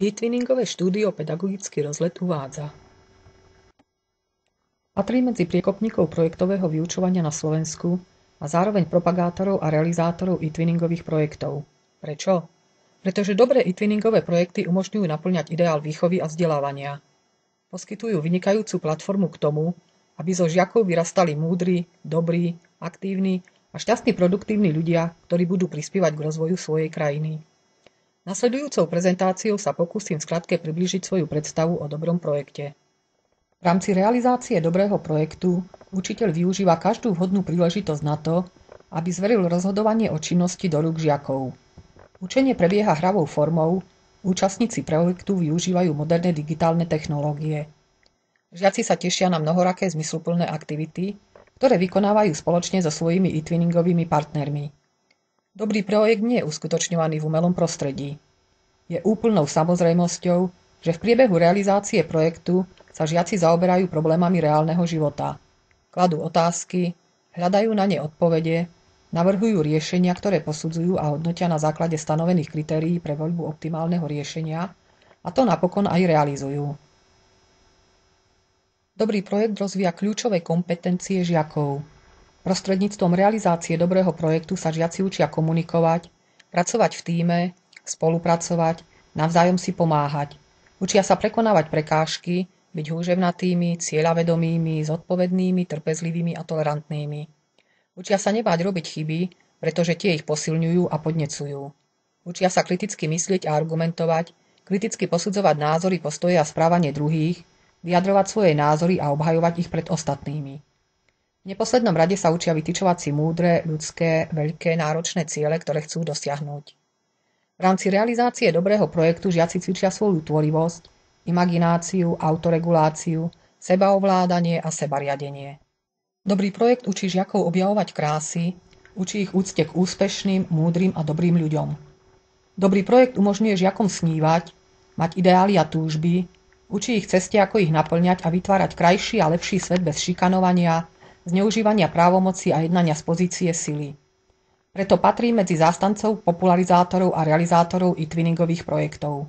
E-twinningové štúdio Pedagogický rozlet uvádza. Patrí medzi priekopníkov projektového vyučovania na Slovensku a zároveň propagátorov a realizátorov e-twinningových projektov. Prečo? Pretože dobré e-twinningové projekty umožňujú naplňať ideál výchovy a vzdelávania. Poskytujú vynikajúcu platformu k tomu, aby zo žiakov vyrastali múdri, dobrí, aktívni a šťastní produktívni ľudia, ktorí budú prispievať k rozvoju svojej krajiny. Nasledujúcou prezentáciou sa pokúsim v skratke priblížiť svoju predstavu o dobrom projekte. V rámci realizácie dobrého projektu učiteľ využíva každú vhodnú príležitosť na to, aby zveril rozhodovanie o činnosti do rúk žiakov. Učenie prebieha hravou formou, účastníci projektu využívajú moderné digitálne technológie. Žiaci sa tešia na mnohoraké zmysluplné aktivity, ktoré vykonávajú spoločne so svojimi e-twinningovými partnermi. Dobrý projekt nie je uskutočňovaný v umelom prostredí. Je úplnou samozrejmosťou, že v priebehu realizácie projektu sa žiaci zaoberajú problémami reálneho života. Kladú otázky, hľadajú na ne odpovede, navrhujú riešenia, ktoré posudzujú a hodnotia na základe stanovených kritérií pre voľbu optimálneho riešenia, a to napokon aj realizujú. Dobrý projekt rozvíja kľúčové kompetencie žiakov. Prostredníctvom realizácie dobrého projektu sa žiaci učia komunikovať, pracovať v tíme, spolupracovať, navzájom si pomáhať. Učia sa prekonávať prekážky, byť húževnatými, cieľavedomými, zodpovednými, trpezlivými a tolerantnými. Učia sa nebáť robiť chyby, pretože tie ich posilňujú a podnecujú. Učia sa kriticky myslieť a argumentovať, kriticky posudzovať názory, postoje a správanie druhých, vyjadrovať svoje názory a obhajovať ich pred ostatnými. V neposlednom rade sa učia vytyčovať si múdre, ľudské, veľké, náročné ciele, ktoré chcú dosiahnuť. V rámci realizácie dobrého projektu žiaci cvičia svoju tvorivosť, imagináciu, autoreguláciu, sebaovládanie a sebariadenie. Dobrý projekt učí žiakov objavovať krásy, učí ich úcte k úspešným, múdrym a dobrým ľuďom. Dobrý projekt umožňuje žiakom snívať, mať ideály a túžby, učí ich ceste, ako ich naplňať a vytvárať krajší a lepší svet bez šikanovania, zneužívania právomoci a jednania z pozície sily. Preto patrí medzi zástancov, popularizátorov a realizátorov e-twinningových projektov.